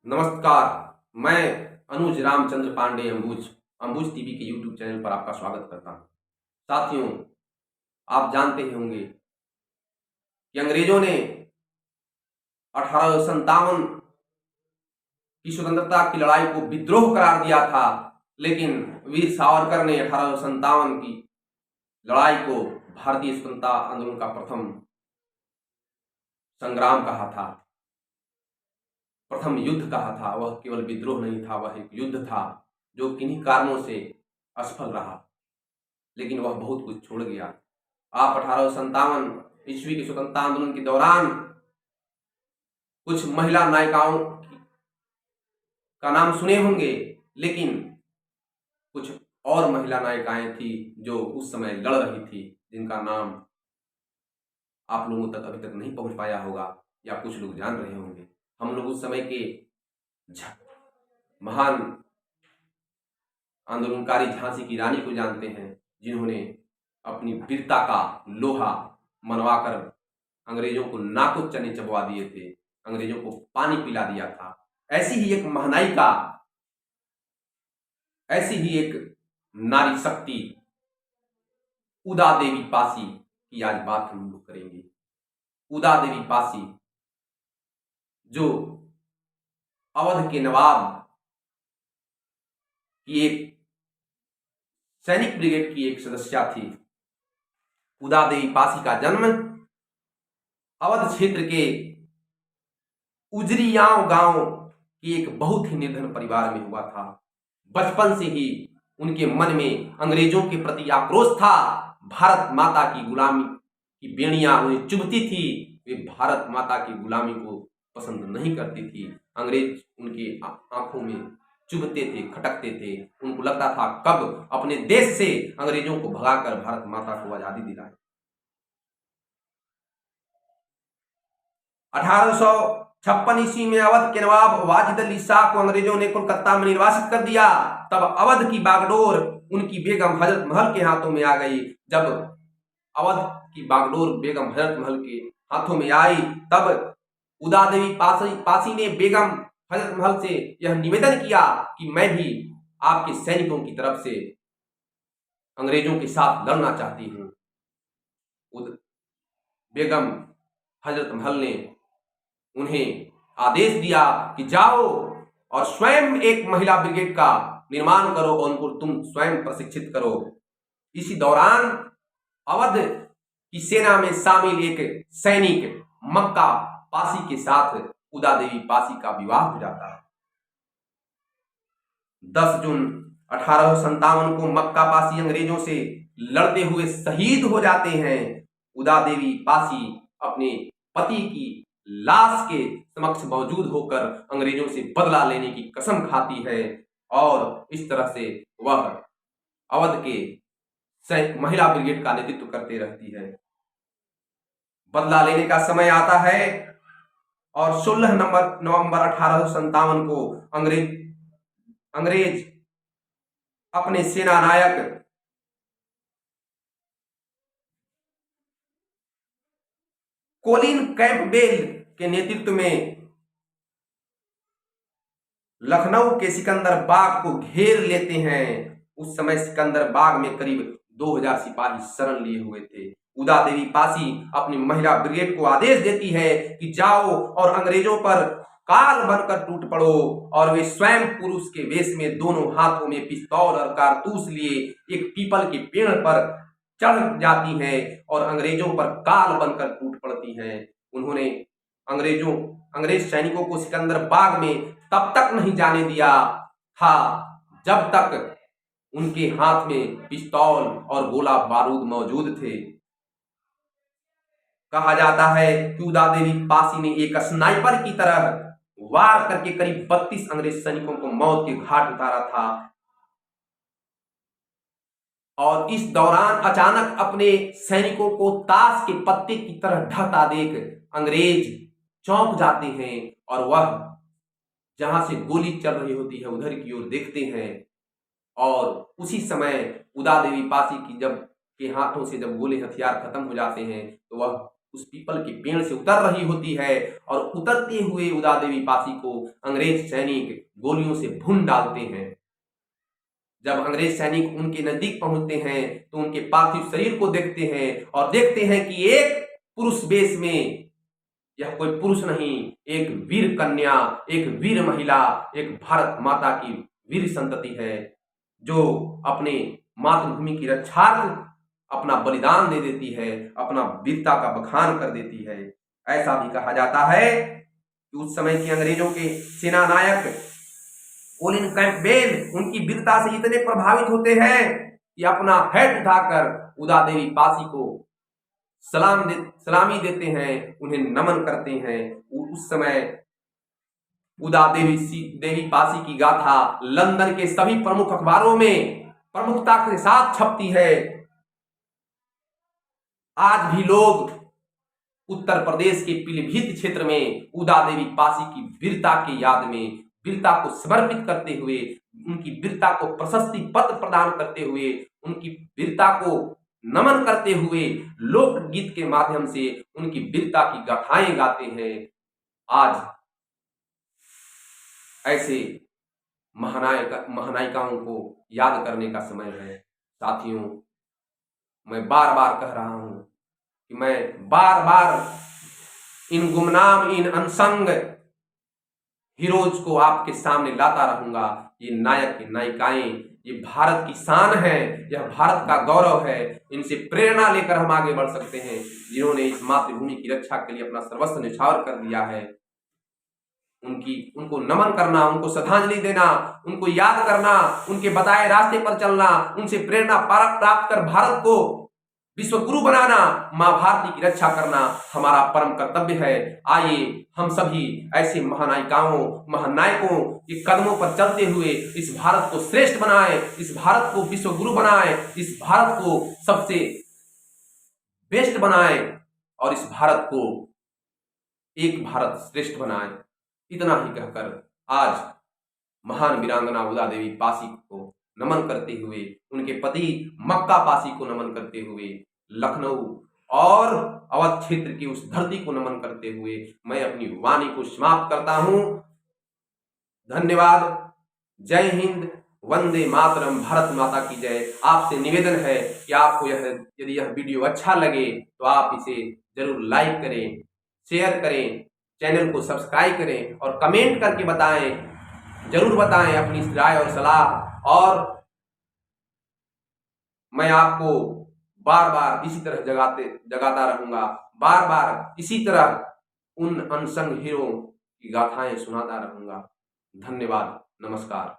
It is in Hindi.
नमस्कार। मैं अनुज रामचंद्र पांडे अंबुज टीवी के यूट्यूब चैनल पर आपका स्वागत करता हूं। साथियों, आप जानते ही होंगे कि अंग्रेजों ने 1857 की स्वतंत्रता की लड़ाई को विद्रोह करार दिया था, लेकिन वीर सावरकर ने 1857 की लड़ाई को भारतीय स्वतंत्रता आंदोलन का प्रथम संग्राम कहा था, प्रथम युद्ध कहा था। वह केवल विद्रोह नहीं था, वह एक युद्ध था जो किन्हीं कारणों से असफल रहा, लेकिन वह बहुत कुछ छोड़ गया। आप 1857 के स्वतंत्रता आंदोलन के दौरान कुछ महिला नायिकाओं का नाम सुने होंगे, लेकिन कुछ और महिला नायिकाएं थी जो उस समय लड़ रही थी, जिनका नाम आप लोगों तक अभी तक नहीं पहुंच पाया होगा या कुछ लोग जान रहे होंगे। हम लोग उस समय के महान आंदोलनकारी झांसी की रानी को जानते हैं, जिन्होंने अपनी वीरता का लोहा मनवाकर अंग्रेजों को नाको चने चबवा दिए थे, अंग्रेजों को पानी पिला दिया था। ऐसी ही एक महानायिका, ऐसी ही एक नारी शक्ति उदा देवी पासी की आज बात हम लोग करेंगे। उदा देवी पासी जो अवध के नवाब की एक सैनिक ब्रिगेड की एक सदस्या थी। उदा देवी पासी का जन्म अवध क्षेत्र के उजरियाव गांव की एक बहुत ही निर्धन परिवार में हुआ था। बचपन से ही उनके मन में अंग्रेजों के प्रति आक्रोश था। भारत माता की गुलामी की बेड़ियां उन्हें चुभती थी, वे भारत माता की गुलामी को पसंद नहीं करती थी। अंग्रेज उनके आंखों में चुभते थे, खटकते थे। उनको लगता था कब अपने देश से अंग्रेजों को भगाकर भारत माता को आजादी दिलाए। 1856 ईस्वी में अवध के नवाब वाजिद अली शाह को अंग्रेजों ने कोलकाता में निर्वासित कर दिया। तब अवध की बागडोर उनकी बेगम हजरत महल के हाथों में आ गई। जब अवध की बागडोर बेगम हजरत महल के हाथों में आई, तब उदा देवी पासी ने बेगम हजरत महल से यह निवेदन किया कि मैं भी आपके सैनिकों की तरफ से अंग्रेजों के साथ लड़ना चाहती हूँ। बेगम हजरत महल ने उन्हें आदेश दिया कि जाओ और स्वयं एक महिला ब्रिगेड का निर्माण करो और उनको तुम स्वयं प्रशिक्षित करो। इसी दौरान अवध की सेना में शामिल एक सैनिक मक्का पासी के साथ उदा देवी पासी का विवाह हो जाता है। 10 जून 1857 को मक्का पासी अंग्रेजों से लड़ते हुए शहीद हो जाते हैं। उदा देवी पासी अपने पति की लाश के समक्ष मौजूद होकर अंग्रेजों से बदला लेने की कसम खाती है और इस तरह से वह अवध के महिला ब्रिगेड का नेतृत्व करते रहती है। बदला लेने का समय आता है और 16 नवंबर 1857 को अंग्रेज अपने सेना नायक कोलिन कैंपबेल के नेतृत्व में लखनऊ के सिकंदर बाग को घेर लेते हैं। उस समय सिकंदर बाग में करीब 2000 सिपाही शरण लिए हुए थे। उदा देवी पासी अपनी महिला ब्रिगेड को आदेश देती है कि जाओ और अंग्रेजों पर काल बनकर टूट पड़ो, और वे स्वयं पुरुष के वेश में दोनों हाथों में पिस्तौल और कारतूस लिए एक पीपल के पेड़ पर चढ़ जाती हैं और अंग्रेजों पर काल बनकर टूट पड़ती हैं। उन्होंने अंग्रेज सैनिकों को सिकंदर बाग में तब तक नहीं जाने दिया था जब तक उनके हाथ में पिस्तौल और गोला बारूद मौजूद थे। कहा जाता है कि उदा देवी पासी ने एक स्नाइपर की तरह वार करके करीब 32 अंग्रेज सैनिकों को मौत के घाट उतारा था। और इस दौरान अचानक अपने सैनिकों को ताश के पत्ते की तरह ढहता देख अंग्रेज चौंक जाते हैं और वह जहां से गोली चल रही होती है उधर की ओर देखते हैं। और उसी समय उदा देवी पासी की के हाथों से जब गोले हथियार खत्म हो जाते हैं तो वह उस पीपल के पेड़ से उतर रही होती है और उतरते हुए उदा देवी पासी को अंग्रेज सैनिक गोलियों से भून डालते हैं। जब अंग्रेज सैनिक उनके नजदीक पहुंचते हैं तो उनके पार्थिव शरीर को देखते हैं और देखते हैं कि एक पुरुष वेश में, यह कोई पुरुष नहीं, एक वीर कन्या, एक वीर महिला, एक भारत माता की वीर संतति है, जो अपने मातृभूमि की रक्षार्थ अपना बलिदान दे देती है, अपना वीरता का बखान कर देती है। ऐसा भी कहा जाता है कि उस समय के अंग्रेजों के सेना नायक कोलिन कैंपबेल उनकी वीरता से इतने प्रभावित होते हैं कि अपना हेड उठाकर उदा देवी पासी को सलामी देते हैं, उन्हें नमन करते हैं। उस समय उदा देवी पासी की गाथा लंदन के सभी प्रमुख अखबारों में प्रमुखता के साथ छपती है। आज भी लोग उत्तर प्रदेश के पीलीभीत क्षेत्र में उदा देवी पासी की वीरता की याद में, वीरता को समर्पित करते हुए, उनकी वीरता को प्रशस्ति पत्र प्रदान करते हुए, उनकी वीरता को नमन करते हुए लोकगीत के माध्यम से उनकी वीरता की गाथाएं गाते हैं। आज ऐसे महानायिकाओं को याद करने का समय है। साथियों, मैं बार बार कह रहा हूं कि मैं बार बार इन गुमनाम, इन अनसंग हीरोज को आपके सामने लाता रहूंगा। ये नायक, नायिकाएं, ये भारत की शान है, यह भारत का गौरव है। इनसे प्रेरणा लेकर हम आगे बढ़ सकते हैं, जिन्होंने इस मातृभूमि की रक्षा के लिए अपना सर्वस्व न्यौछावर कर दिया है। उनको नमन करना, उनको श्रद्धांजलि देना, उनको याद करना, उनके बताए रास्ते पर चलना, उनसे प्रेरणा प्राप्त कर भारत को विश्व गुरु बनाना, मां भारती की रक्षा करना हमारा परम कर्तव्य है। आइए हम सभी ऐसे महानायिकाओं, महानायकों के कदमों पर चलते हुए इस भारत को श्रेष्ठ बनाएं, इस भारत को विश्व गुरु बनाएं, इस भारत को सबसे बेस्ट बनाएं और इस भारत को एक भारत श्रेष्ठ बनाएं। इतना ही कहकर आज महान वीरांगना उदा देवी पासी को नमन करते हुए, उनके पति मक्का पासी को नमन करते हुए, लखनऊ और अवध क्षेत्र की उस धरती को नमन करते हुए मैं अपनी वाणी को समाप्त करता हूं। धन्यवाद। जय हिंद, वंदे मातरम, भारत माता की जय। आपसे निवेदन है कि आपको यदि यह वीडियो अच्छा लगे तो आप इसे जरूर लाइक करें, शेयर करें, चैनल को सब्सक्राइब करें और कमेंट करके बताएं, जरूर बताएं अपनी राय और सलाह। और मैं आपको बार बार इसी तरह जगाता रहूंगा, बार बार इसी तरह उन अनसंग हीरो की गाथाएं सुनाता रहूंगा। धन्यवाद, नमस्कार।